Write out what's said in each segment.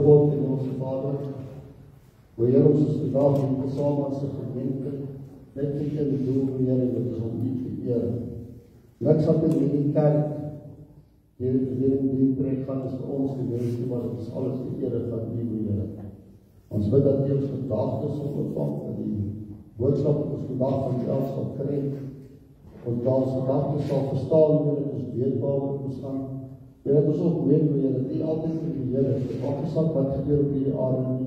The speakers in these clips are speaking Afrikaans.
God en onze Vader, hoe Heer ons is vandag hier saam as 'n gemeente, net vir die doel, Heer, en dit is om U te eer. Niks wat in die kerk, Heer, die preek gaan is vir ons die mense, maar dit is alles die ere van U, Heer. Ons bid dat U ons gedagtes sal ontvang, dat die boodskap wat ons vandag van U sal kry, ons daar ons gedagtes sal verstaan, Heer, dat ons weet waaroor ons gaan. Heer, dat ons ook weet, Heer, dat U altyd vir die Heer is, dat wat gesak wat gebeur op hierdie aarde nie.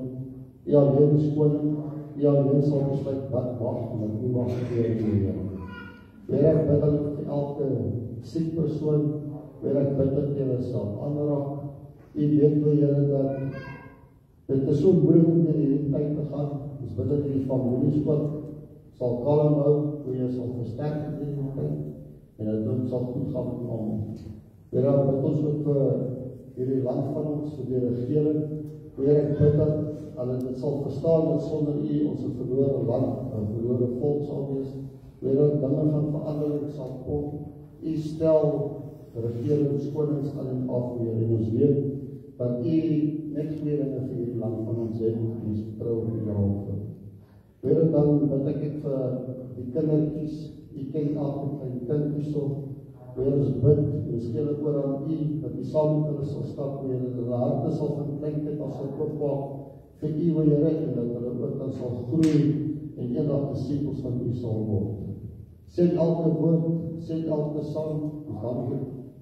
U alleen is koning, U alleen sal besluit wat mag en wat nie mag gebeur nie, Heer. Heer, ek bid dat vir elke siek persoon, Heer, ek bid dat U sal aanraak. U weet, Heer, dat dit is so moeilik om in hierdie tyd te gaan. Ons bid dat U die families ook sal kalm hou, hoe jy sal versterk in hierdie tyd, en dat dit sal goed gaan met almal. Heer, ek bid ons ook vir hierdie land van ons, vir die regering. Heer, ek bid dat hulle dit sal verstaan dat sonder U ons 'n verlore land, 'n verlore volk sal wees. Heer, dat dinge van verandering sal kom. U stel regeringskonings aan en af, Heer, en ons weet dat U net goeie dinge vir hierdie land van ons het, en ons vertrou op U daaroor. Heer, dan bid ek vir die kindertjies, U ken elke klein kind hierso. Heer, ons bid, ons gee dit oor aan U, dat U saam met hulle sal stap, Heer, dat hulle harte sal van kleintyd af sal oopmaak vir U, Heer, en dat hulle ook dan sal groei en eendag disippels van U sal word. Sê elke woord, sê elke sang, ons dank U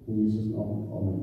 in Jesus naam. Amen.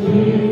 Jesus.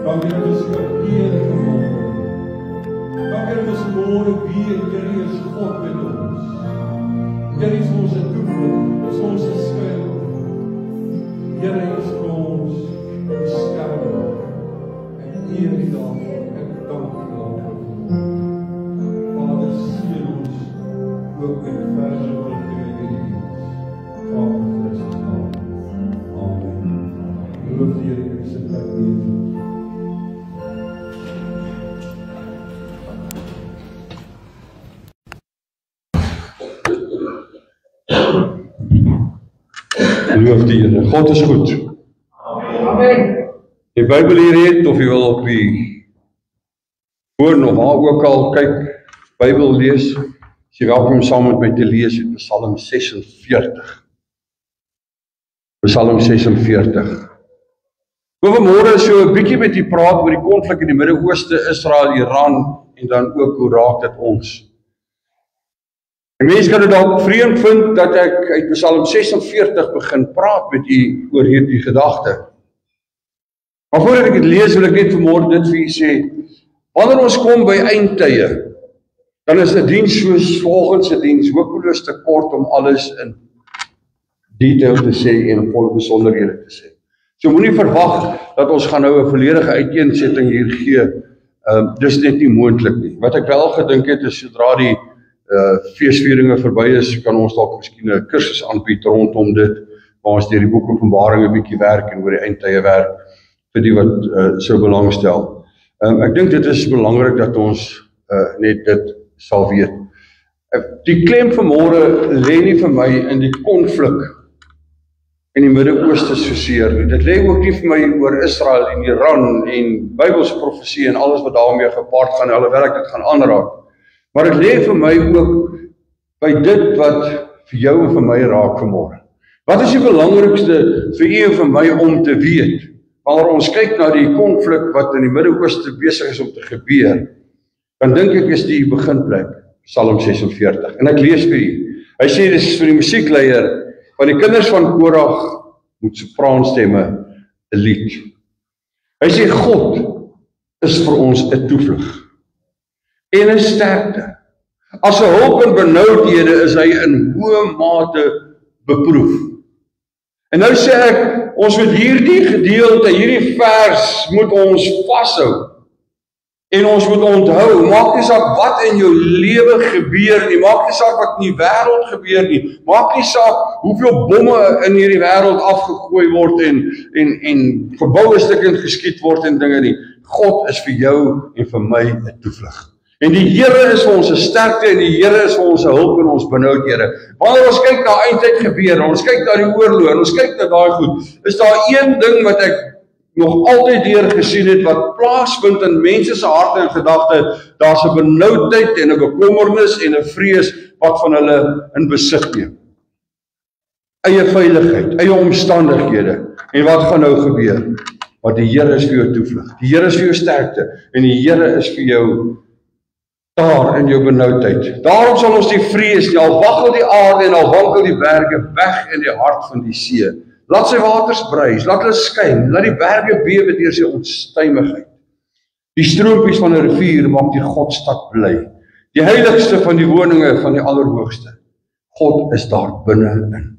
Dankie dat ons kan eer vanmorgen. Dankie dat ons vanmorgen weer, Here, is God met ons. Here is ons toevlucht, is ons skuil. Here is vir ons beskerming. En eer die daarvoor, ek dank die daarvoor. Vader, seën ons ook met verse rigting in die diens. Vader Christus naam. Amen. Loof die Here, ek sit plek neer. Loof die Here. God is goed. Amen. Die Bybel hier het, of jy wil op die hoorn of waar ook al kyk, Bybel lees, is jy welkom saam met my te lees uit Psalm 46. Psalm 46. Vanmôre so 'n bietjie met u praat oor die konflik in die Midde-Ooste, Israel, Iran, en dan ook hoe raak dit ons. En mense kan dit dalk vreemd vind dat ek uit Psalm 46 begin praat met u oor hierdie gedagte. Maar voordat ek dit lees, wil ek net vanmôre dit vir u sê. Wanneer ons kom by eindtye, dan is 'n diens soos volgens 'n diens hopeloos te kort om alles in detail te sê en in volle besonderhede te sê. So moenie verwag dat ons gaan nou 'n volledige uiteensetting hier gee. Dis net nie moontlik nie. Wat ek wel gedink het is sodra die feesvieringe verby is, kan ons dalk miskien 'n kursus aanbied rondom dit, waar ons deur die boek Openbaring 'n bietjie werk en oor die eindtye werk vir die wat sou belangstel. Ek dink dit is belangrik dat ons net dit sal weet. Die klem vanmôre lê nie vir my in die konflik in die Midde-Ooste soseer nie. Dit lê ook nie vir my oor Israel en Iran en Bybelse profesie en alles wat daarmee gepaard gaan, alhoewel ek dit gaan aanraak. Maar dit lê vir my ook by dit wat vir jou en vir my raak vanmôre. Wat is die belangrikste vir u en vir my om te weet? Wanneer ons kyk na die konflik wat in die Midde-Ooste besig is om te gebeur, dan dink ek is die beginplek, Psalm 46. En ek lees vir u. Hy sê dis vir die musiekleier van die kinders van Korag moet sopraanstemme 'n lied. Hy sê God is vir ons 'n toevlug en 'n sterkte. As 'n hulp in benoudhede is hy in hoë mate beproef. En nou sê ek, ons moet hierdie gedeelte, hierdie vers moet ons vashou. En ons moet onthou, maak nie saak wat in jou lewe gebeur nie, maak nie saak wat in die wêreld gebeur nie, maak nie saak hoeveel bomme in hierdie wêreld afgegooi word en geboue stukkend geskiet word en dinge nie. God is vir jou en vir my 'n toevlug. En die Here is vir ons 'n sterkte en die Here is vir ons 'n hulp in ons benoudhede. Wanneer ons kyk na eindtyd gebeur, ons kyk na die oorlog, ons kyk na daai goed, is daar een ding wat ek nog altyd deur gesien het wat plaasvind in mense se harte en gedagte. Daar's 'n benoudheid en 'n bekommernis en 'n vrees wat van hulle in besit neem. Eie veiligheid, eie omstandighede. En wat gaan nou gebeur? Want die Here is vir jou toevlug. Die Here is vir jou sterkte en die Here is vir jou daar in jou benoudheid. Daarom sal ons die vrees nie, al waggel die aarde en al wankel die berge weg in die hart van die see. Laat sy waters bruis, laat hulle skyn, laat die berge bewe deur sy onstuimigheid. Die stroompies van 'n rivier maak die Godstad bly. Die heiligste van die woninge van die Allerhoogste. God is daar binne-in.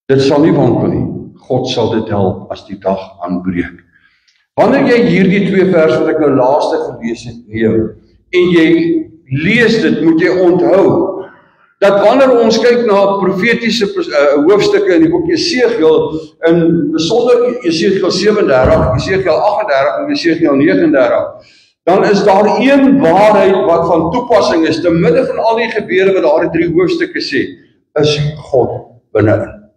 Dit sal nie wankel nie. God sal dit help as die dag aanbreek. Wanneer jy hierdie twee verse wat ek nou laaste gelees het neem, en jy lees dit, moet jy onthou dat wanneer ons kyk na profetiese hoofstukke in die boek Jesegiel, in besonder Jesegiel 37, Jesegiel 38 en Jesegiel 39, dan is daar een waarheid wat van toepassing is, te midde van al die gebeure wat daar in 3 hoofstukke sê, is God binne-in.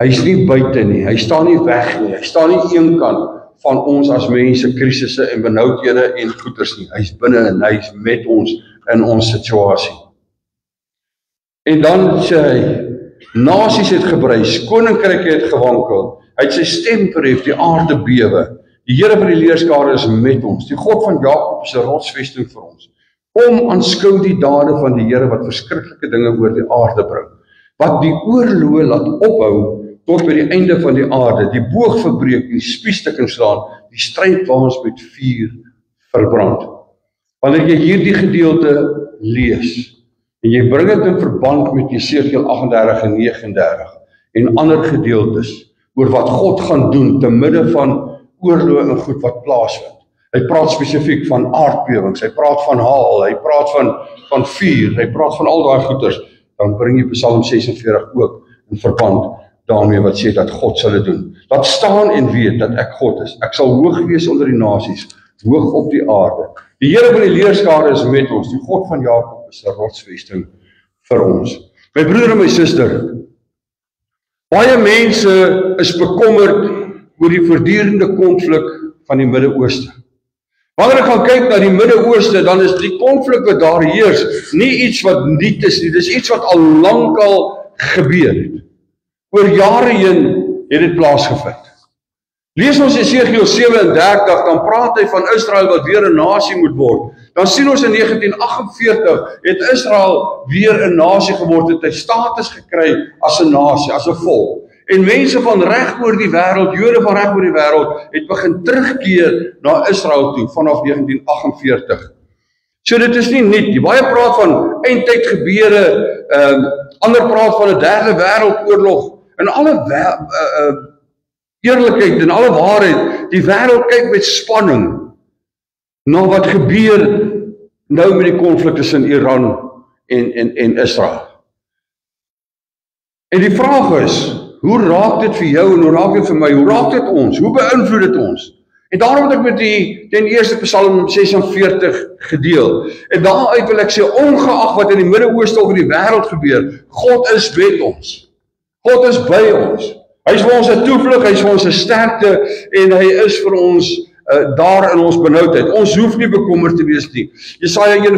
Hy is nie buite nie, hy staan nie weg nie, hy staan nie eenkant van ons as mense, krisisse en benoudhede en goeters nie. Hy is binne-in, hy is met ons in ons situasie. En dan sê hy, nasies het gebruis, koninkryke het gewankel, hy het sy stem verhef, die aarde bewe. Die Here van die leerskare is met ons, die God van Jakob is 'n rotsvesting vir ons. Kom aanskou die dade van die Here wat verskriklike dinge oor die aarde bring, wat die oorloë laat ophou tot by die einde van die aarde, die boog verbreek, die spiesstukking slaan, die strijdwaans met vuur verbrand. Wanneer jy hierdie gedeelte lees, en jy bring dit in verband met Jesegiel 38 en 39, en ander gedeeltes, oor wat God gaan doen, te midde van oorloë en goed wat plaasvind. Hy praat spesifiek van aardbewings, hy praat van haal, hy praat van vuur, hy praat van al daai goeders, dan bring jy Psalm 46 ook in verband daarmee wat sê dat God sal dit doen. Laat staan en weet dat ek God is. Ek sal hoog wees onder die nasies, hoog op die aarde. Die Here van die leerskare is met ons, die God van Jakob is 'n rotsvesting vir ons. My broer en my suster, baie mense is bekommerd oor die voortdurende konflik van die Midde-Ooste. Wanneer ek gaan kyk na die Midde-Ooste, dan is die konflik wat daar heers nie iets wat nuut is nie, dis iets wat al lankal gebeur het. Oor jare heen het dit plaasgevind. Lees ons Jesegiel 37, dan praat hy van Israel wat weer 'n nasie moet word. Dan sien ons in 1948 het Israel weer 'n nasie geword, het hy status gekry as 'n nasie, as 'n volk. En mense van reg oor die wêreld, Jode van reg oor die wêreld, het begin terugkeer na Israel toe vanaf 1948. So dit is nie nuut nie. Baie praat van eindtyd gebeure, ander praat van 'n derde wêreldoorlog. In alle eerlikheid en alle waarheid, die wêreld kyk met spanning na wat gebeur nou met die konflik tussen Iran en Israel. En die vraag is, hoe raak dit vir jou en hoe raak dit vir my? Hoe raak dit ons? Hoe beïnvloed dit ons? En daarom het ek met ten eerste Psalm 46 gedeel. En daaruit wil ek sê, ongeag wat in die Midde-Ooste of in die wêreld gebeur, God is met ons. God is by ons. Hy is vir ons 'n toevlug, hy is vir ons 'n sterkte en hy is vir ons daar in ons benoudheid. Ons hoef nie bekommerd te wees nie. Jesaja 1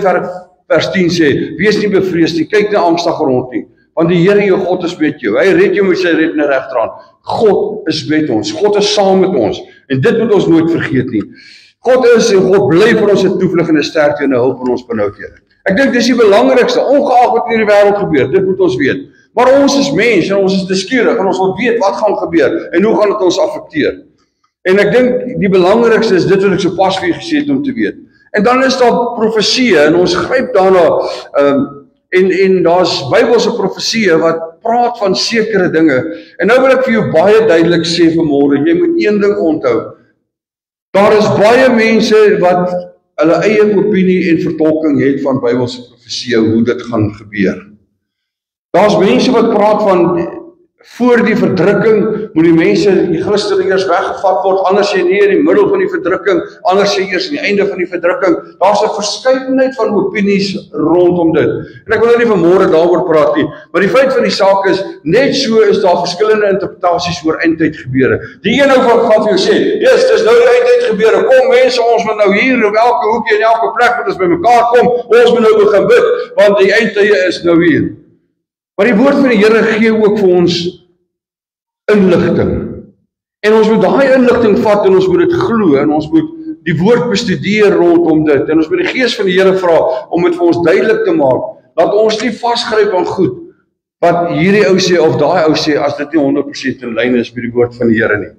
vers 10 sê, wees nie bevrees nie, kyk nie angstig rond nie, want die Here jou God is met jou. Hy red jou met sy reddende regterhand. God is met ons. God is saam met ons. En dit moet ons nooit vergeet nie. God is en God bly vir ons 'n toevlug en 'n sterkte en 'n hulp in ons benoudhede. Ek dink dis die belangrikste, ongeag wat in die wêreld gebeur, dit moet ons weet. Maar ons is mense en ons is nuuskierig en ons wil weet wat gaan gebeur en hoe gaan dit ons affekteer. En ek dink die belangrikste is dit wat ek sopas vir gesê het om te weet. En dan is daar profesieë en ons gryp daarna en daar's Bybelse profesieë wat praat van sekere dinge. En nou wil ek vir jou baie duidelik sê vanmôre, jy moet een ding onthou. Daar is baie mense wat hulle eie opinie en vertolking het van Bybelse profesieë, hoe dit gaan gebeur. Daar's mense wat praat van voor die verdrukking moet die mense, die Christene eers weggevat word, anders sê nee in die middel van die verdrukking, anders sê eers in die einde van die verdrukking. Daar's 'n verskeidenheid van opinies rondom dit. En ek wil nou nie vanmôre daaroor praat nie, maar die feit van die saak is, net so is daar verskillende interpretasies oor eindtyd gebeure. Die een ou gaan vir jou sê, yes, dis nou die eindtyd gebeure, kom mense, ons moet nou hier op elke hoekie en elke plek moet ons bymekaar kom, ons moet nou begin bid, want die eindtye is nou hier. Maar die woord van die Here gee ook vir ons inligting. En ons moet daai inligting vat en ons moet dit glo en ons moet die woord bestudeer rondom dit. En ons moet die Gees van die Here vra om dit vir ons duidelik te maak, dat ons nie vasgryp aan goed wat hierdie ou sê of daai ou sê as dit nie 100% in lyn is met die woord van die Here nie.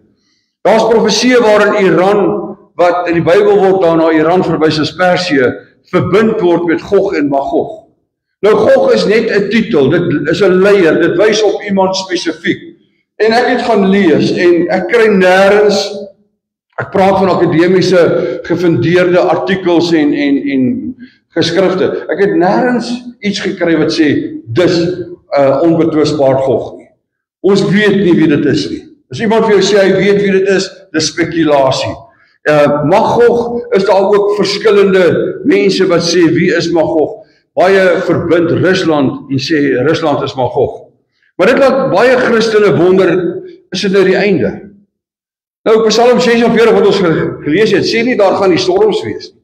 Daar's profesieë waarin Iran, wat in die Bybel word daarna Iran verwys as Persië, verbind word met Gog en Magog. Nou Gog is net 'n titel, dit is 'n leier, dit wys op iemand spesifiek. En ek het gaan lees en ek kry nêrens, ek praat van akademiese gefundeerde artikels en geskrifte. Ek het nêrens iets gekry wat sê dis onbetwisbaar Gog nie. Ons weet nie wie dit is nie. As iemand vir jou sê hy weet wie dit is, dis spekulasie. Magog is daar ook verskillende mense wat sê wie is Magog. Baie verbind Rusland en sê Rusland is Magog. Maar dit laat baie Christene wonder, is dit nou die einde? Nou Psalm 46 wat ons gelees het, sê nie daar gaan die storms wees nie.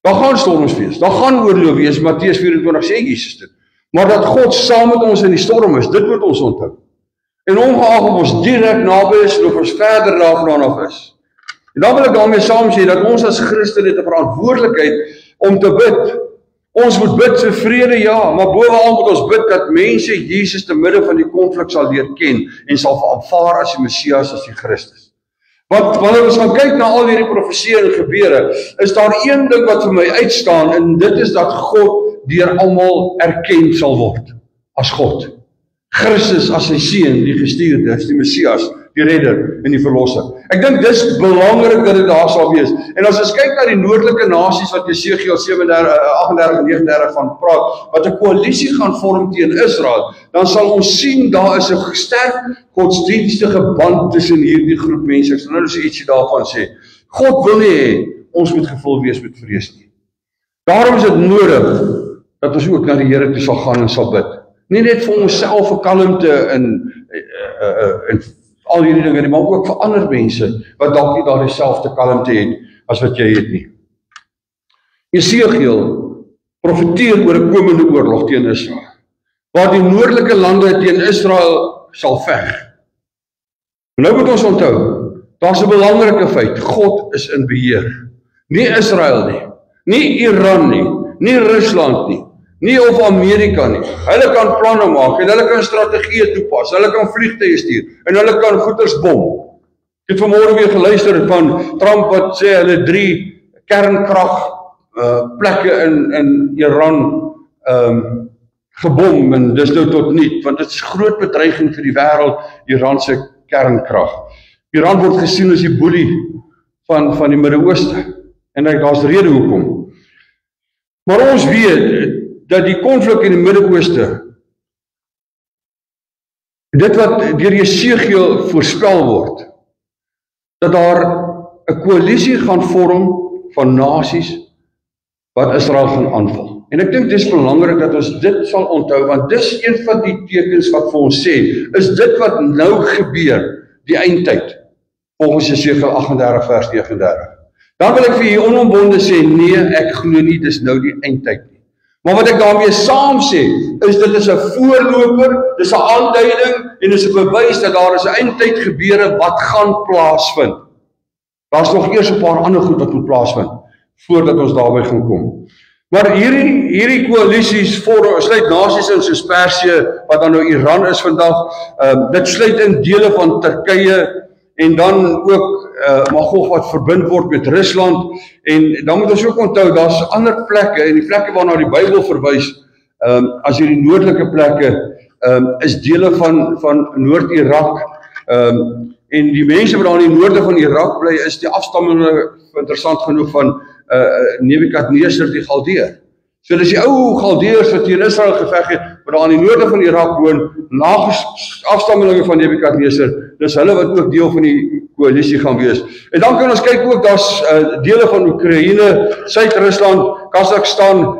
Daar gaan storms wees, daar gaan oorlog wees, Matteus 24 sê Jesus dit. Maar dat God saam met ons in die storm is, dit moet ons onthou. En ongeag of ons direk naby is of ons verder daarvan af is. En dan wil ek daarmee saam sê dat ons as Christene het 'n verantwoordelikheid om te bid. Ons moet bid vir vrede, ja, maar bovenal moet ons bid dat mense Jesus te midde van die konflik sal leer ken en sal aanvaar as die Messias, as die Christus. Want wanneer ons gaan kyk na al hierdie profeseë en gebeure, is daar een ding wat vir my uitstaan, en dit is dat God deur almal erken sal word as God. Christus as sy seun, die gestuurde, as die Messias, die redder en die verlosser. Ek dink dis belangrik dat dit daar sal wees. En as ons kyk na die noordelike nasies wat Jesegiel 38 en 39 van praat, wat 'n koalisie gaan vorm teen Israel, dan sal ons sien daar is 'n sterk godsdienstige band tussen hierdie groep mense. Ek sal nou so ietsie daarvan sê. God wil nie hê ons moet gevul wees met vrees nie. Daarom is dit nodig dat ons ook na die Here toe sal gaan en sal bid. Nie net vir onsself 'n kalmte en al hierdie dinge nie, maar ook vir ander mense wat dalk nie daar dieselfde kalmte het as wat jy het nie. Jesegiel profeteer oor 'n komende oorlog teen Israel, waar die noordelike lande teen Israel sal veg. Nou moet ons onthou, daar's 'n belangrike feit, God is in beheer. Nie Israel nie, nie Iran nie, nie Rusland nie, nie of Amerika nie. Hulle kan planne maak en hulle kan strategieë toepas, hulle kan vliegtuie stuur en hulle kan goeders bom. Ek het vanmôre weer geluister van Trump wat sê hulle 3 kernkrag plekke in Iran gebom, en dis nou tot niet, want dit is groot bedreiging vir die wêreld, Iran se kernkrag. Iran word gesien as die boelie van die Midde-Ooste, en daar's rede hoekom. Maar ons weet dat die konflik in die Midde-Ooste, dit wat deur Jesegiel voorspel word, dat daar 'n koalisie gaan vorm van nasies wat Israel gaan aanval. En ek dink dis belangrik dat ons dit sal onthou, want dis een van die tekens wat vir ons sê, is dit wat nou gebeur, die eindtyd, volgens Jesegiel 38 vers 39. Dan wil ek vir u onombonde sê, nee, ek glo nie, dis nou die eindtyd nie. Maar wat ek daarmee saam sê, is dit is 'n voorloper, dis 'n aanduiding, en dis 'n bewys dat daar is 'n eindtyd gebeure wat gaan plaasvind. Daar's nog eers 'n paar ander goed wat moet plaasvind, voordat ons daarby gaan kom. Maar hierdie koalisies sluit nasies in soos Persië, wat dan nou Iran is vandag, dit sluit in dele van Turkye, en dan ook Magog wat verbind word met Rusland, en dan moet ons ook onthou, daar's ander plekke, en die plekke waarna die Bybel verwys, as hierdie noordelike plekke, is dele van Noord-Irak, en die mense wat daar in die noorde van Irak bly, is die afstammelinge, interessant genoeg, van Nebukadneser die Galdeer. So dis die ou Galdeers wat teen Israel geveg het, wat daar in die noorde van Irak woon, afstammelinge van Nebukadneser, dis hulle wat ook deel van die koalisie gaan wees. En dan kan ons kyk ook, daar's dele van Oekraïne, Suid-Rusland, Kazakhstan,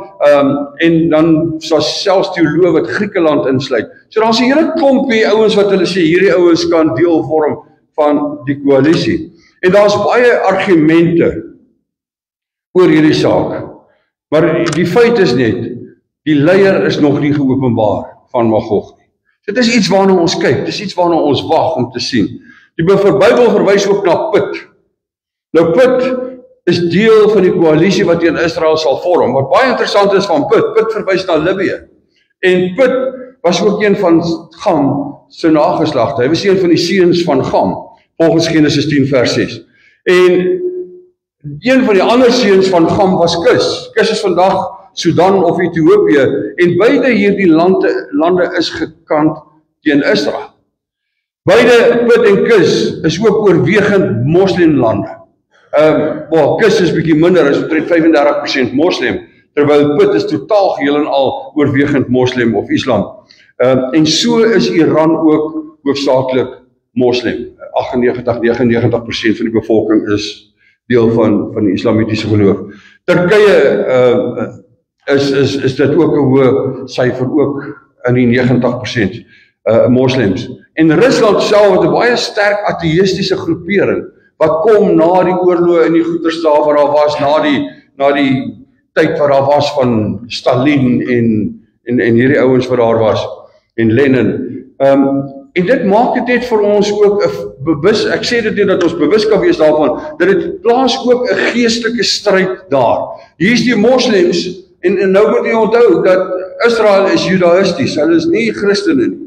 en dan selfs teoloë wat Griekeland insluit. So daar's 'n hele klompie ouens wat hulle sê, hierdie ouens kan deel vorm van die koalisie. En daar's baie argumente oor hierdie saak. Maar die feit is net, die leier is nog nie geopenbaar van Magog nie. Dit is iets waarna ons kyk, dit is iets waarna ons wag om te sien. Die Bybel verwys ook na Put. Nou Put is deel van die koalisie wat teen Israel sal vorm. Wat baie interessant is van Put verwys na Libië. En Put was ook een van Gam se nageslagte. Hy was een van die seuns van Gam, volgens Genesis 10 vers 6. En een van die ander seuns van Gam was Kus. Kus is vandag Sudan of Ethiopië, en beide hierdie lande is gekant teen Israel. Beide Put en Kus is ook oorwegend moslimlande. Kus is bietjie minder, is omtrent 35% moslim, terwyl Put is totaal geheel en al oorwegend moslim of islam. En so is Iran ook hoofsaaklik moslim. 99% van die bevolking is deel van die islamitiese geloof. Turkye is dit ook 'n hoë syfer, ook in die 90% moslems. En Rusland self het 'n baie sterk ateïstiese groepering wat kom na die oorloë en die goeterstaaf wat daar was, na die tyd wat daar was van Stalin en hierdie ouens wat daar was, en Lenin. En dit maak dit net vir ons ook 'n bewus, ek sê dit net dat ons bewus kan wees daarvan, dat dit plaas ook 'n geestelike stryd daar. Hier is die moslems En nou moet jy onthou dat Israel is judaïsties, hulle is nie Christene nie.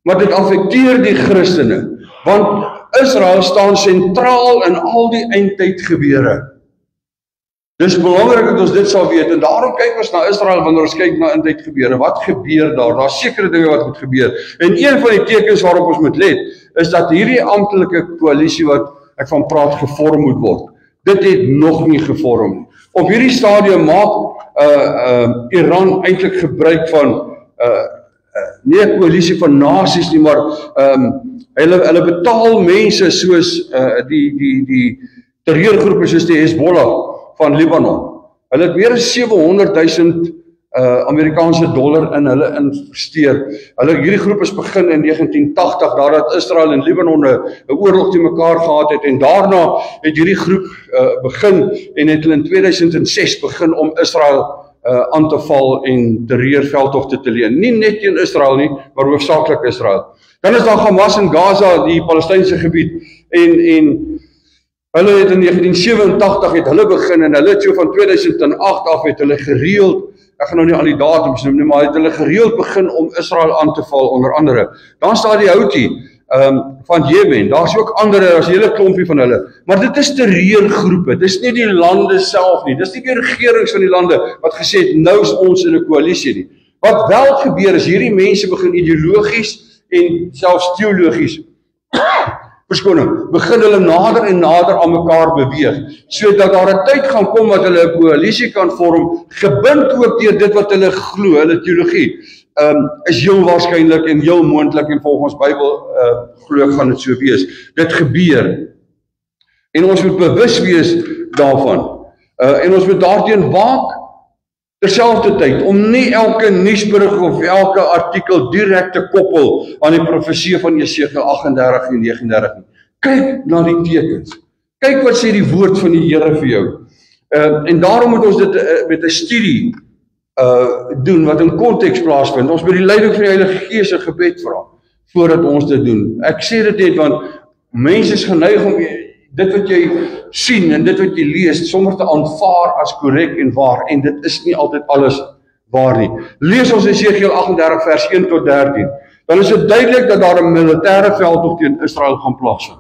Maar dit affekteer die Christene, want Israel staan sentraal in al die eindtyd gebeure. Dis belangrik dat ons dit sal weet, en daarom kyk ons na Israel wanneer ons kyk na eindtyd gebeure. Wat gebeur daar? Daar's sekere dinge wat moet gebeur. En een van die tekens waarop ons moet let, is dat hierdie amptelike koalisie wat ek van praat gevorm moet word. Dit het nog nie gevorm nie. Op hierdie stadium maak Iran eintlik gebruik van nie 'n koalisie van nasies nie, maar hulle betaal mense soos die terreurgroepe soos die Hezbollah van Libanon. Hulle het meer as 700.000 Amerikaanse dollar in hulle investeer. Hierdie groep is begin in 1980, nadat Israel en Libanon 'n oorlog te mekaar gehad het, en daarna het hierdie groep begin en het hulle in 2006 begin om Israel aan te val en terreurveldtogte te leen. Nie net teen Israel nie, maar hoofsaaklik Israel. Dan is daar Hamas in Gaza, die Palestynse gebied, en hulle het in 1987 het hulle begin, en hulle het so van 2008 af het hulle gereeld, ek gaan nou nie al die datums noem nie, maar het hulle gereeld begin om Israel aan te val, onder andere. Dan staan die Houthi van Jemen, daar is ook ander, daar is 'n hele klompie van hulle, maar dit is terreurgroepe, dit is nie die lande self nie, dit is nie die regerings van die lande wat gesê het, nou is ons in 'n koalisie nie. Wat wel gebeur is, hierdie mense begin ideologies en selfs teologies, begin hulle nader en nader aan mekaar beweeg, sodat daar 'n tyd gaan kom wat hulle 'n koalisie kan vorm, gebind ook deur dit wat hulle glo, hulle teologie, is heel waarskynlik en heel moontlik, en volgens Bybel glo gaan dit so wees. Dit gebeur. En ons moet bewus wees daarvan. En ons moet daarteen waak, terselfdertyd, om nie elke nuusberig of elke artikel direk te koppel aan die profesie van Jesegiel 38 en 39 nie. Kyk na die tekens. Kyk wat sê die woord van die Here vir jou. En daarom moet ons dit met 'n studie doen wat in konteks plaasvind. Ons moet die leiding van die Heilige Gees 'n gebed vra voordat ons dit doen. Ek sê dit net want mense is geneig om dit wat jy sien en dit wat jy lees sommer te aanvaar as korrek en waar, en dit is nie altyd alles waar nie. Lees ons Jesegiel 38 vers 1 tot 13. Dan is dit duidelik dat daar 'n militêre veldtog teen Israel gaan plaasvind.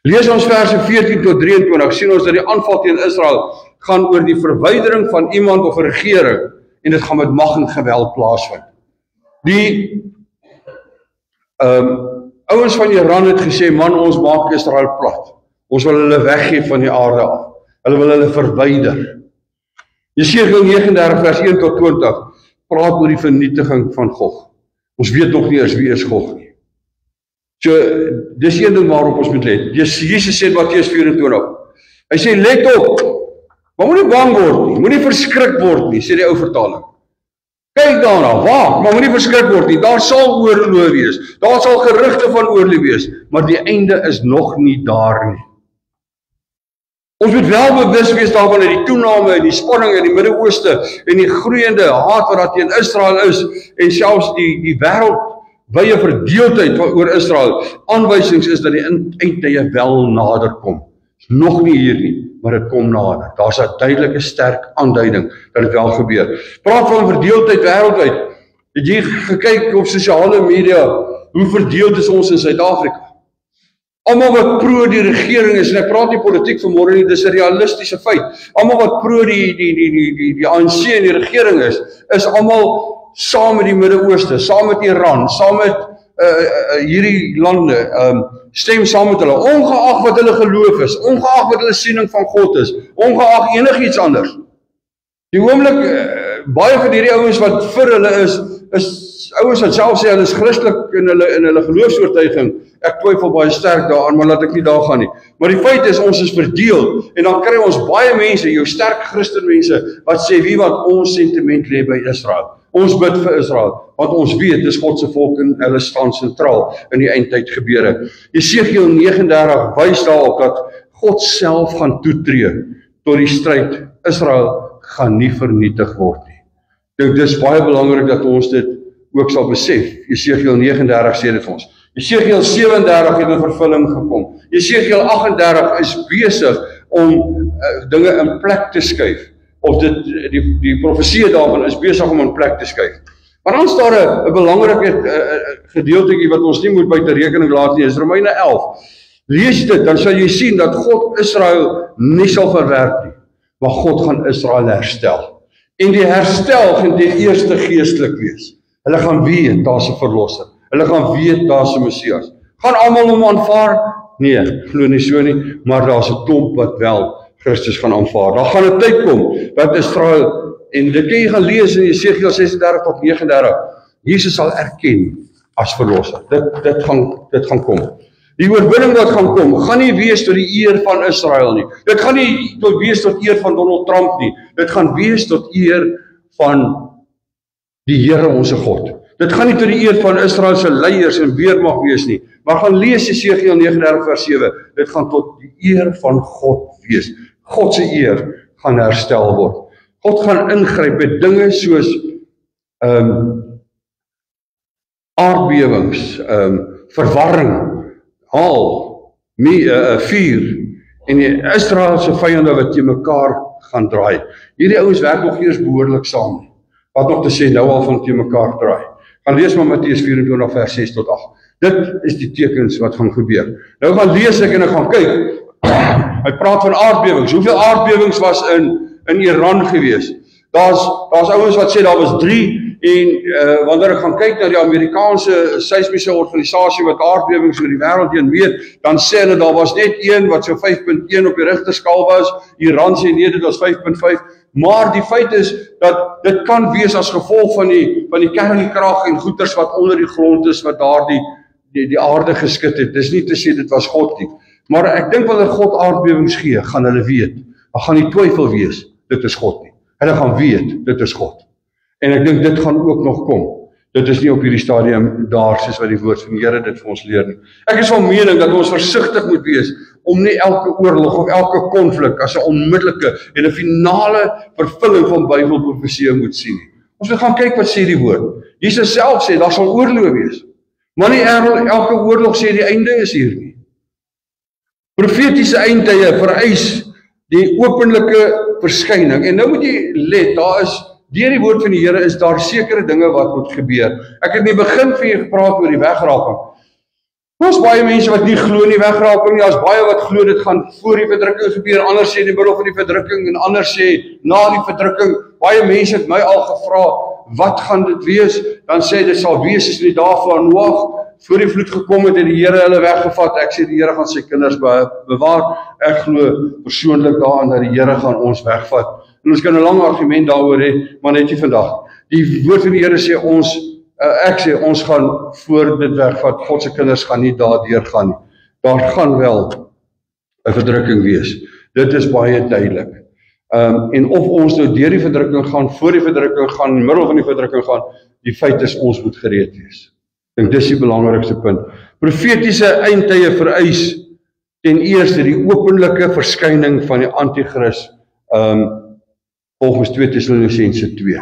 Lees ons verse 14 tot 23, sien ons dat die aanval teen Israel gaan oor die verwydering van iemand of 'n regering, en dit gaan met mag en geweld plaasvind. Die ouens van Iran het gesê, man, ons maak Israel plat. Ons wil hulle weggee van die aarde af. Hulle wil hulle verwyder. Jesegiel 39 vers 1 tot 20 praat oor die vernietiging van Gog. Ons weet nog nie eens wie is Gog nie. So, dis een ding waarop ons moet let. Jesus sê in Matteus 24. Hy sê, let op, maar moenie bang word nie, moenie verskrik word nie, sê die ou vertaling. Kyk daarna, waak, maar moenie verskrik word nie, daar sal oorlog wees, daar sal gerugte van oorlog wees, maar die einde is nog nie daar nie. Ons moet wel bewus wees daarvan dat die toename en die spanning in die Midde-Ooste en die groeiende haat wat daar teen Israel is, en selfs die wêreldwye verdeeldheid oor Israel, aanwysings is dat die eindtye wel nader kom. Is nog nie hier nie, maar dit kom nader. Daar's 'n duidelike sterk aanduiding dat dit wel gebeur. Praat van verdeeldheid wêreldwyd. Het jy gekyk op sosiale media hoe verdeeld is ons in Suid-Afrika? Almal wat pro die regering is, en ek praat nie politiek vanmôre nie, dis 'n realistiese feit. Almal wat pro die ANC en die regering is almal saam met die Midde-Ooste, saam met Iran, saam met hierdie lande, stem saam met hulle, ongeag wat hulle geloof is, ongeag wat hulle siening van God is, ongeag enigiets anders. Die oomblik, baie van hierdie ouens wat vir hulle is ouens wat self sê hulle is Christelik in hulle geloofsoortuiging. Ek twyfel baie sterk daaraan, maar laat ek nie daar gaan nie. Maar die feit is, ons is verdeel, en dan kry ons baie mense, jou sterk Christenmense, wat sê, wie wat ons sentiment lê by Israel. Ons bid vir Israel, want ons weet, dis God se volk en hulle staan sentraal in die eindtyd gebeure. Jesegiel 39 wys daarop dat God self gaan toetree tot die stryd. Israel gaan nie vernietig word nie. Dink dis baie belangrik dat ons dit ook sal besef. Jesegiel 39 sê dit vir ons. Jesegiel 37 het in vervulling gekom. Jesegiel 38 is besig om dinge in plek te skuif, of die profesie daarvan is besig om in plek te skuif. Maar dan is daar 'n belangrike gedeeltjie wat ons nie moet buite rekening laat nie, is Romeine 11. Lees dit, dan sal jy sien dat God Israel nie sal verwerp nie, maar God gaan Israel herstel. En die herstel gaan die eerste geestelik wees. Hulle gaan weet daar's 'n verlosser. Hulle gaan weet daar's 'n Messias. Gaan almal hom aanvaar? Nee, glo nie so nie, maar daar's 'n klomp wat wel Christus gaan aanvaar. Daar gaan 'n tyd kom dat Israel, en dit kan jy gaan lees in Jesegiel 36 tot 39, Jesus sal erken as verlosser. Dit gaan kom. Die oorwinning wat gaan kom, gaan nie wees tot die eer van Israel nie. Dit gaan nie wees tot eer van Donald Trump nie. Dit gaan wees tot eer van die Here onse God. Dit gaan nie tot die eer van Israel se leiers en weermag wees nie. Maar gaan lees Jesegiel 39 vers 7. Dit gaan tot die eer van God wees. God se eer gaan herstel word. God gaan ingryp met dinge soos aardbewings, verwarring, vuur en die Israelse vyande wat teen mekaar gaan draai. Hierdie ouens werk nog eers behoorlik saam. Wat nog te sê nou al van teen mekaar draai. Gaan lees maar Matteus 24 vers 6 tot 8. Dit is die tekens wat gaan gebeur. Nou gaan lees ek en ek gaan kyk. Hy praat van aardbewings. Hoeveel aardbewings was in Iran gewees? Daar's ouens wat sê daar was 3 en wanneer ek gaan kyk na die Amerikaanse seismiese organisasie wat aardbewings oor die wêreld heen weet, dan sê hulle daar was net een wat so 5.1 op die Richterskaal was. Iran sê nee, dit was 5.5. Maar die feit is dat dit kan wees as gevolg van die kernkrag en goeters wat onder die grond is wat daar die aarde geskit het. Dis nie te sê dit was God nie. Maar ek dink wanneer God aardbewings gee, gaan hulle weet. Daar gaan nie twyfel wees, dit is God nie. Hulle gaan weet, dit is God. En ek dink dit gaan ook nog kom. Dit is nie op hierdie stadium daar soos wat die woord van die Here dit vir ons leer nie. Ek is van mening dat ons versigtig moet wees om nie elke oorlog of elke konflik as 'n onmiddellike en 'n finale vervulling van Bybelprofesie moet sien nie. Ons moet gaan kyk wat sê die woord. Jesus self sê daar sal oorlog wees. Maar nie elke oorlog sê die einde is hier nie. Profetiese eindtye vereis die openlike verskyning. En nou moet jy let, deur die woord van die Here is daar sekere dinge wat moet gebeur. Ek het in die begin vir julle gepraat oor die wegraping. Daar's baie mense wat nie glo in die wegraping nie. Daar's baie wat glo dit gaan voor die verdrukking gebeur. Ander sê in die middel van die verdrukking en ander sê na die verdrukking. Baie mense het my al gevra, wat gaan dit wees? Dan sê dit sal wees as in die dae van Noag. Voor die vloed gekom het die Here hulle weggevat. Ek sê die Here gaan sy kinders bewaar. Ek glo persoonlik daaraan dat die Here gaan ons wegvat. En ons kan 'n lang argument daaroor hê, maar net nie vandag. Die woord van die Here sê ek sê ons gaan voor dit wegvat. God se kinders gaan nie daardeur gaan nie. Daar gaan wel 'n verdrukking wees. Dit is baie duidelik. En of ons nou deur die verdrukking gaan, voor die verdrukking gaan, in middel van die verdrukking gaan, die feit is ons moet gereed wees. Ek dink dis die belangrikste punt. Profetiese eindtye vereis ten eerste die openlike verskyning van die anti-kris volgens 2 Tessalonisense 2.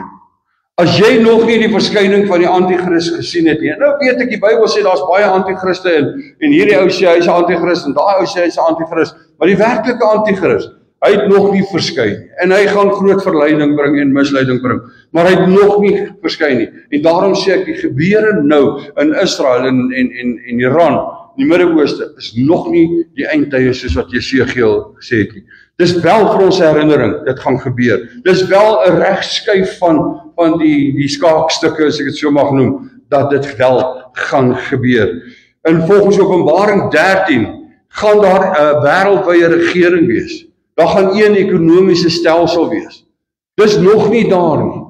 As jy nog nie die verskyning van die anti-kris gesien het nie, nou weet ek die Bybel sê daar's baie anti-kriste en hierdie ou sê hy's 'n anti-kris en daai ou sê hy's 'n anti-kris, maar die werklike anti-kris, hy het nog nie verskyn en hy gaan groot verleiding bring en misleiding bring, maar hy het nog nie verskyn nie. En daarom sê ek die gebeure nou in Israel en Iran, in die Midde-Ooste, is nog nie die eindtye soos wat Jesegiel gesê het nie. Dis wel vir ons herinnering, dit gaan gebeur. Dis wel 'n regskuif van die skaakstukke, as ek dit so mag noem, dat dit wel gaan gebeur. En volgens Openbaring 13 gaan daar 'n wêreldwye regering wees. Daar gaan een ekonomiese stelsel wees. Dis nog nie daar nie.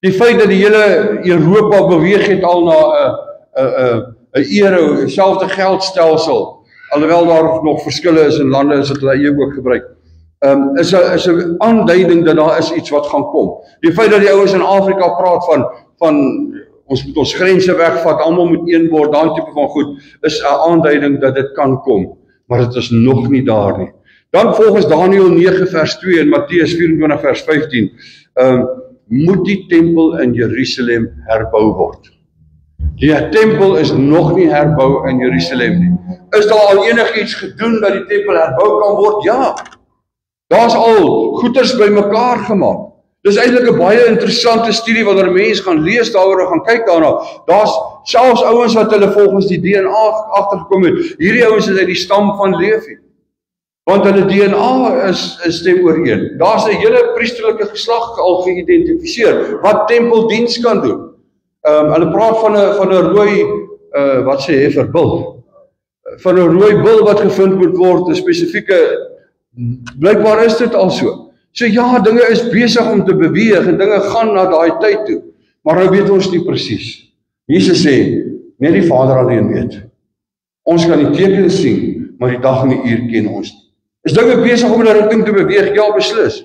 Die feit dat die hele Europa beweeg het al na 'n euro, selfde geldstelsel, alhoewel daar nog verskille is in lande is dit hulle eie ook gebruik. Is 'n aanduiding dat daar is iets wat gaan kom. Die feit dat die ouens in Afrika praat van ons moet ons grense wegvat, almal moet een word, daai tipe van goed, is 'n aanduiding dat dit kan kom, maar dit is nog nie daar nie. Dan volgens Daniël 9 vers 2 en Matteus 24 vers 15, moet die tempel in Jerusalem herbou word. Die tempel is nog nie herbou in Jerusalem nie. Is daar al enigiets gedoen dat die tempel herbou kan word? Ja. Daar's al goeders bymekaar gemaak. Dis eintlik 'n baie interessante studie wanneer mense gaan lees daaroor en gaan kyk daarna. Daar's selfs ouens wat hulle volgens die DNA agtergekom het. Hierdie ouens is uit die stam van Levi. Want hulle DNA is stem ooreen. Daar's 'n hele priesterlike geslag al geïdentifiseer wat tempeldiens kan doen. Hulle praat van 'n rooi wat sê heifer bil. Van 'n rooi bil wat gevind moet word, 'n spesifieke, blykbaar is dit al so. So ja, dinge is besig om te beweeg en dinge gaan na daai tyd toe. Maar nou weet ons nie presies. Jesus sê, net die Vader alleen weet. Ons kan die tekens sien, maar die dag en die uur ken ons nie. Is dinge besig om in 'n rigting te beweeg? Ja, beslis.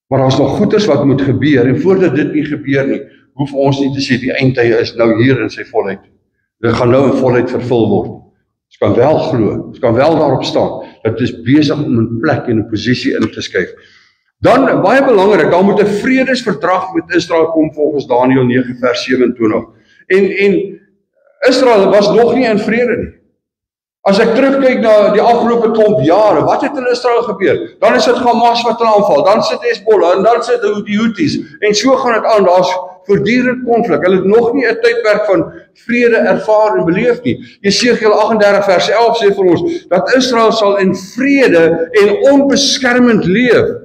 Maar daar's nog goeders wat moet gebeur en voordat dit nie gebeur nie, hoef ons nie te sê die eindtye is nou hier in sy volheid. Dit gaan nou in volheid vervul word. Ons kan wel glo, ons kan wel daarop staan, dat dit is besig om 'n plek en 'n posisie in te skuif. Dan, baie belangrik, daar moet 'n vredesverdrag met Israel kom volgens Daniël 9 vers 27. En Israel was nog nie in vrede nie. As ek terugkyk na die afgelope klomp jare, wat het in Israel gebeur? Dan is dit Hamas wat hulle aanval, dan sit Hezbollah en dan sit die Houthis. En so gaan dit aan, daar's voortdurend konflik. Hulle het nog nie 'n tydperk van vrede ervaar en beleef nie. Jesegiel 38 vers 11 sê vir ons dat Israel sal in vrede en onbeskermend leef.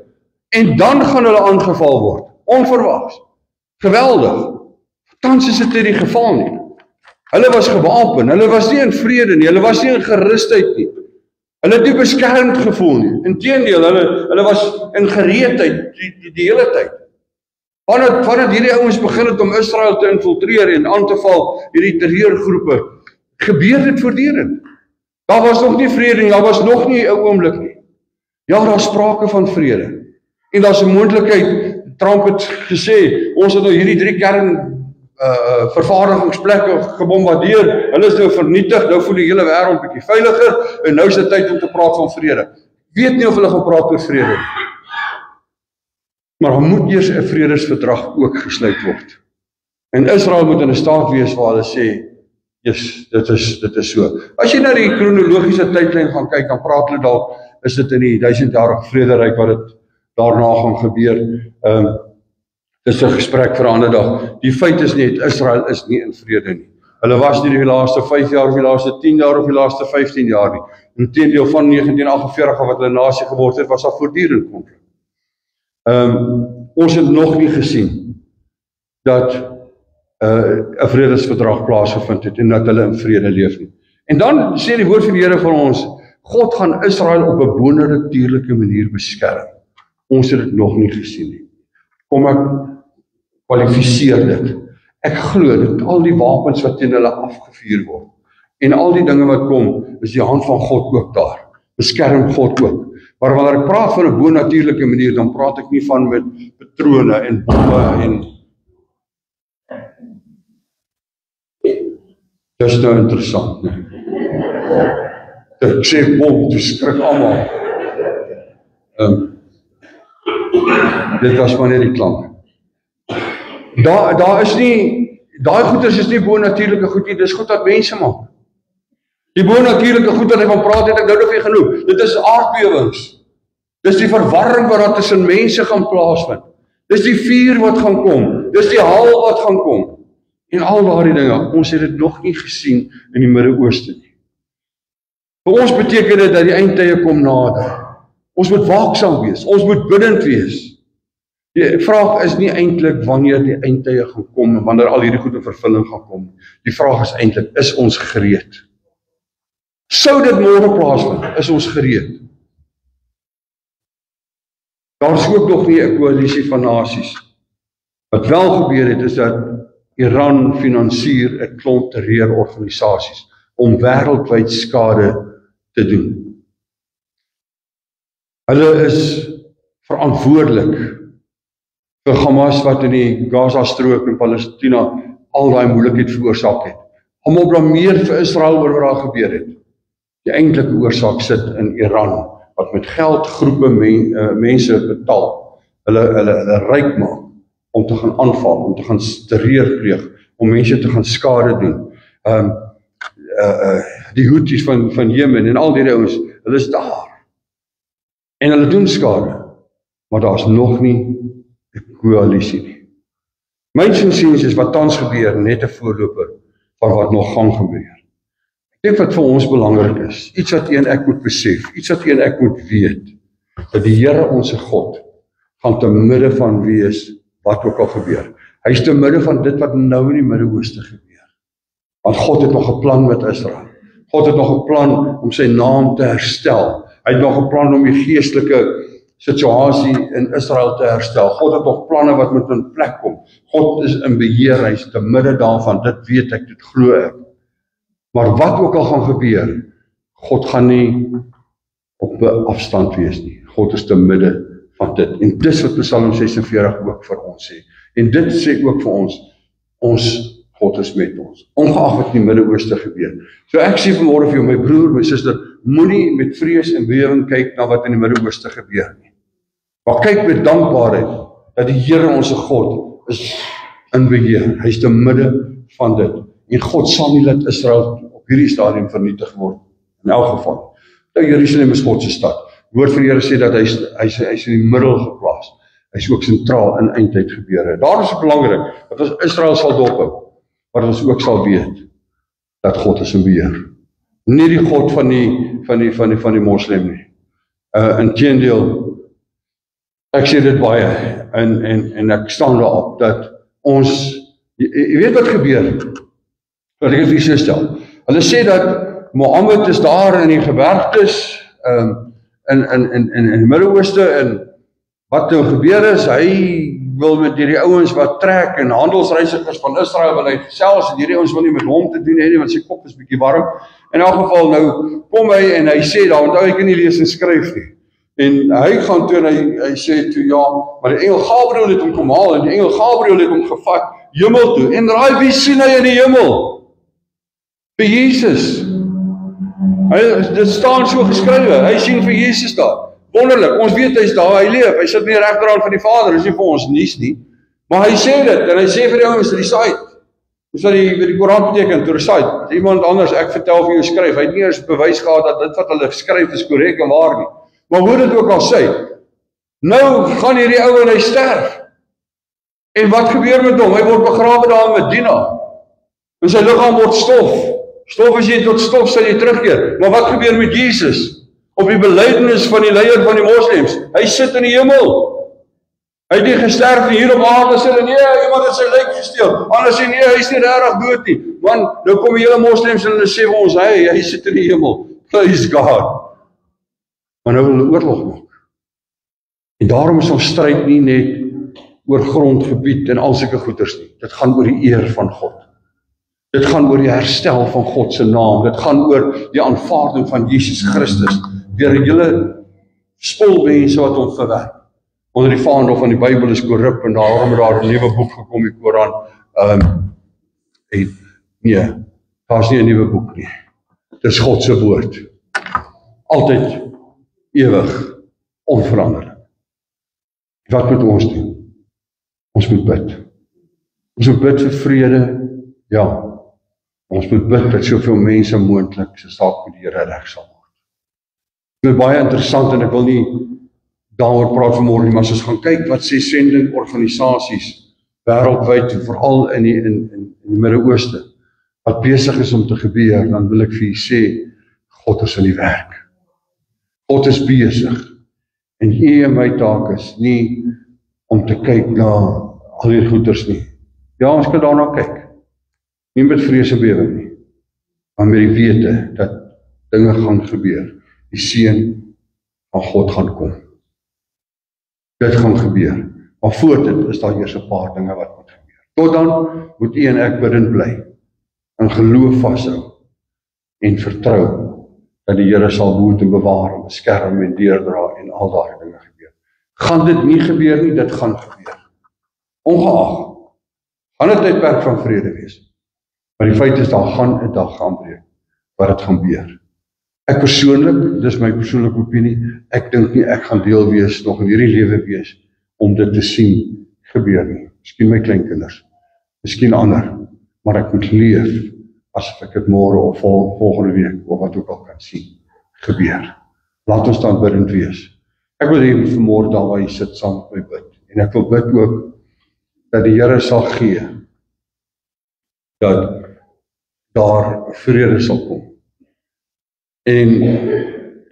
En dan gaan hulle aangeval word, onverwags. Geweldig. Tans is dit nie die geval nie. Hulle was gewapen, hulle was nie in vrede nie, hulle was nie in gerusheid nie. Hulle het nie beskermd gevoel nie. Inteendeel, hulle was in gereedheid die hele tyd. Vandat hierdie ouens begin het om Israel te infiltreer en aan te val, hierdie terreurgroepe, gebeur dit voortdurend. Daar was nog nie vrede nie, daar was nog nie 'n oomblik nie. Ja, daar is sprake van vrede. En daar's 'n moontlikheid, Trump het gesê, ons het nou hierdie 3 kern vervaardigingsplekke gebombardeer, hulle is nou vernietig, nou voel die hele wêreld bietjie veiliger, en nou is dit tyd om te praat van vrede. Weet nie of hulle gaan praat oor vrede. Maar daar moet eers 'n vredesverdrag ook gesluit word. En Israel moet in 'n staat wees waar hulle sê, yes, dit is so. As jy na die kronologiese tydlyn gaan kyk, dan praat hulle dalk, is dit in die 1000-jarige vrederyk wat dit daarna gaan gebeur. Dis 'n gesprek vir 'n ander dag. Die feit is net, Israel is nie in vrede nie. Hulle was nie die laaste 5 jaar of die laaste 10 jaar of die laaste 15 jaar nie. Inteendeel van 1948 wat hulle nasie geword het, was daar voortdurend konflik. Ons het nog nie gesien dat 'n vredesverdrag plaasgevind het en dat hulle in vrede leef nie. En dan sê die woord van die Here vir ons, God gaan Israel op 'n bonatuurlike manier beskerm. Ons het dit nog nie gesien nie. Kom ek kwalifiseer dit. Ek glo dat al die wapens wat teen hulle afgevuur word en al die dinge wat kom, is die hand van God ook daar. Beskerm God ook. Maar wanneer ek praat van 'n bonatuurlike manier, dan praat ek nie van met patrone en bomme en dis nou interessant, nee. Ek sê bom, toe skrik almal. Dit was maar net die klank. Daar is nie, daai goeders is nie bonatuurlike goed nie, dis goed wat mense maak. Die bonatuurlike goed wat ek van praat het, ek nou nog nie genoeg. Dit is aardbewings. Dis die verwarring wat daar tussen mense gaan plaasvind. Dis die vuur wat gaan kom. Dis die haal wat gaan kom. En al daardie dinge, ons het dit nog nie gesien in die Midde-Ooste nie. Vir ons beteken dit dat die eindtye kom nader. Ons moet waaksaam wees, ons moet bidend wees. Die vraag is nie eintlik wanneer die eindtye gaan kom en wanneer al hierdie goed in vervulling gaan kom. Die vraag is eintlik, is ons gereed? Sou dit môre plaasvind, is ons gereed? Daar is ook nog nie 'n koalisie van nasies. Wat wel gebeur het, is dat Iran finansier 'n klomp terreurorganisasies om wêreldwyd skade te doen. Hulle is verantwoordelik vir Hamas wat in die Gaza-strook in Palestina al daai moeilikheid veroorsaak het. Almal blameer vir Israel oor wat daar gebeur het. Die eintlike oorsaak sit in Iran, wat met geld groepe mense betaal, hulle ryk maak om te gaan aanval, om te gaan terreur pleeg, om mense te gaan skade doen. Die Houthis van Jemen en al die ouens, hulle is daar. En hulle doen skade, maar daar is nog nie 'n koalisie nie. Myns insiens is wat tans gebeur net 'n voorloper van wat nog gaan gebeur. Ek dink wat vir ons belangrik is, iets wat een ek moet besef, iets wat een ek moet weet, dat die Here ons God gaan te midde van wees wat ook al gebeur. Hy is te midde van dit wat nou in die Midde-Ooste gebeur. Want God het nog 'n plan met Israel. God het nog 'n plan om sy naam te herstel. Hy het nog 'n plan om die geestelike situasie in Israel te herstel. God het nog planne wat moet in plek kom. God is in beheer, hy is te midde daarvan, dit weet ek, dit glo ek. Maar wat ook al gaan gebeur, God gaan nie op 'n afstand wees nie. God is te midde van dit. En dis wat Psalm 46 ook vir ons sê. En dit sê ook vir ons God is met ons, ongeag wat in die Midde-Ooste gebeur. So ek sê vanmôre vir jou, my broer, my suster, moenie met vrees en bewering kyk na wat in die Midde-Ooste gebeur nie. Maar kyk met dankbaarheid, dat die Here ons God is in beheer. Hy is te midde van dit. En God sal nie laat Israel op hierdie stadium vernietig word, in elk geval. Nou, Jerusalem is God se stad. Woord van die Here sê dat hy is in die middel geplaas. Hy is ook sentraal in eindtyd gebeure. Daar is het belangrik, dat ons Israel sal dophou, maar ons ook sal weet, dat God is in beheer. Nie die God van die moslim nie. Inteendeel, ek sê dit baie, en ek staan daarop, dat ons, jy weet wat gebeur, wat ek het vir so stel. Hulle sê dat Mohammed is daar in die gebergtes, in die Midde-Ooste, en wat nou gebeur is, hy wil met hierdie ouens wat trek, en handelsreisigers van Israel wil hy gesels, en hierdie ouens wil nie met hom te doen hê nie, want sy kop is bietjie warm. In elk geval, nou kom hy en hy sê daar, want hy kan nie lees en skryf nie. En hy gaan toe, en hy sê toe, ja, maar die engel Gabriël het hom kom haal, en die engel Gabriël het hom gevat, hemel toe, en raai wie sien hy in die hemel? Vir Jesus. Dit staan so geskrywe, hy sien vir Jesus daar. Wonderlik, ons weet hy is daar, hy leef, hy sit nie regterhand van die Vader, is nie vir ons nuus nie. Maar hy sê dit, en hy sê vir die ouens, recite. Dis wat die Koran beteken, to recite. Iemand anders, ek vertel vir jou skryf, hy het nie eens bewys gehad dat dit wat hulle skryf is korrek en waar nie. Maar hoe dit ook al sê, nou gaan hierdie ou en hy sterf. En wat gebeur met hom? Hy word begrawe daar in Medina. En sy liggaam word stof. Stof as jy tot stof sal jy terugkeer. Maar wat gebeur met Jesus? Op die belydenis van die leier van die moslems. Hy sit in die hemel. Hy het nie gesterf nie, hier op aarde sê hulle, nee, iemand het sy lijk gesteel. Anders sê, nee, hy is nie regtig dood nie. Man, nou kom die hele moslems en hulle sê vir ons, hy sit in die hemel. Praise God. Maar nou wil hulle oorlog maak. En daarom is ons stryd nie net oor grondgebied en al sulke goeders nie. Dit gaan oor die eer van God. Dit gaan oor die herstel van God se naam. Dit gaan oor die aanvaarding van Jesus Christus deur 'n hele spul mense wat hom verwerp. Onder die vaandel van die Bybel is korrup en daarom het daar 'n nuwe boek gekom, die Koran. Nee, daar is nie 'n nuwe boek nie. Dis God se woord. Altyd ewig, onveranderlik. Wat moet ons doen? Ons moet bid. Ons moet bid vir vrede. Ja. Ons moet bid dat soveel mense moontlik se saak met die Here reg sal word. Dit is baie interessant en ek wil nie daaroor praat vanmôre nie, maar as ons gaan kyk wat sê sendingorganisasies wêreldwyd en veral in die Midde-Ooste wat besig is om te gebeur, dan wil ek vir u sê God is in die werk. God is besig. En u en my taak is nie om te kyk na al die goeders nie. Ja, ons kan daarna kyk. Nie met vrees en bewering nie, maar met die wete dat dinge gaan gebeur. Die seën van God gaan kom. Dit gaan gebeur. Maar voor dit is daar eers 'n paar dinge wat moet gebeur. Tot dan moet u en ek bidend bly, in geloof vashou en vertrou dat die Here sal behoed en bewaar en beskerm en deurdra en al daardie dinge gebeur. Gaan dit nie gebeur nie, dit gaan gebeur. Ongeag, gaan dit 'n tydperk van vrede wees. Maar die feit is, daar gaan 'n dag gaan breek, wat dit gaan gebeur. Ek persoonlik, dis my persoonlike opinie, ek dink nie ek gaan deel wees, nog in hierdie lewe wees, om dit te sien gebeur nie. Miskien my kleinkinders, miskien ander, maar ek moet leef, asof ek dit môre of volgende week, of wat ook al kan sien, gebeur. Laat ons dan bidend wees. Ek wil hê vanmôre daar waar jy sit saam met my bid, En ek wil bid ook dat die Here sal gee dat daar vrede sal kom. En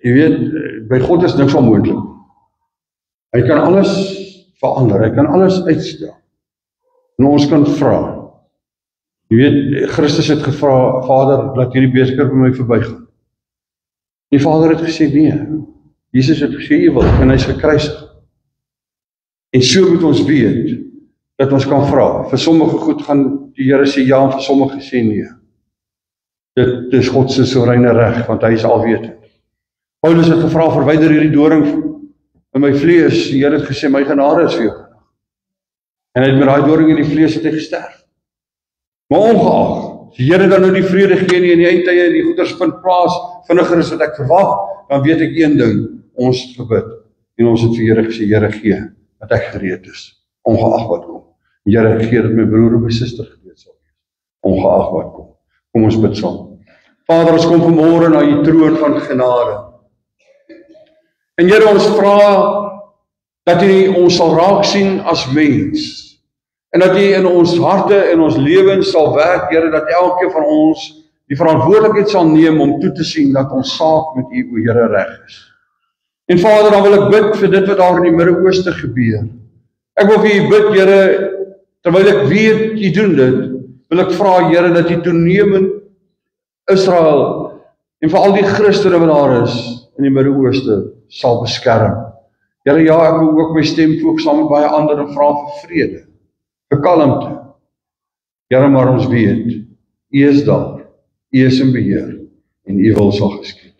jy weet, by God is niks onmoontlik. Hy kan alles verander, hy kan alles uitstel. En ons kan vra. Jy weet, Christus het gevra, Vader, laat hierdie beker by my verbygaan. Die Vader het gesê nee. Jesus het gesê jy wil, en hy is gekruisig. En so moet ons weet, dat ons kan vra. Vir sommige goed gaan die Here sê ja, en vir sommige sê nee. Dit is God se soewereine reg, want hy is alwetend. Paulus het gevra, verwyder hierdie doring in my vlees. Die Here het gesê, my genade is vir jou genoeg. En hy het met daai doring in die vlees het hy gesterf. Maar ongeag, as die Here dan nou die vrede gee nie in die eindtye en die goeders vind plaas vinniger as wat ek verwag, dan weet ek een ding, ons het gebid en ons het vir Here gesê, Here gee dat ek gereed is, ongeag wat kom. Here gee dat my broer of my suster gereed sal wees, ongeag wat kom. Kom ons bid saam. Vader, ons kom vanmôre na u troon van genade. En Here, ons vra dat u ons sal raak sien as mens. En dat u in ons harte en ons lewens sal werk, Here, dat elkeen van ons die verantwoordelikheid sal neem om toe te sien dat ons saak met u, o Here, reg is. En Vader, dan wil ek bid vir dit wat daar in die Midde-Ooste gebeur. Ek wil vir u bid, Here, terwyl ek weet u doen dit, wil ek vra, Here, dat u toenemend Israel en vir al die Christene wat daar is in die Midde-Ooste sal beskerm. Here, ja, ek wil ook my stem voeg saam met baie ander en vra vir vrede, vir kalmte. Here, maar ons weet, u is daar, u is in beheer en u wil sal geskied.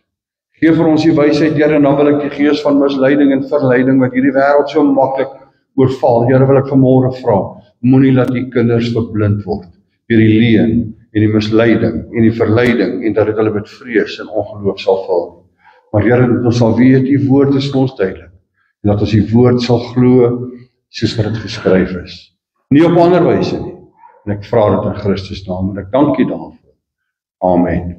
Geef vir ons die wysheid, Here, en dan wil ek die gees van misleiding en verleiding wat hierdie wêreld so maklik oorval. Here, wil ek vanmôre vra, moenie laat die kinders verblind word deur die leuen en die misleiding en die verleiding en dat dit hulle met vrees en ongeloof sal vul. Maar Here, dat ons sal weet, die woord is vir ons duidelik en dat ons die woord sal glo soos wat dit geskryf is. Nie op ander wyse nie. En ek vra dit in Christus naam en ek dank u daarvoor. Amen.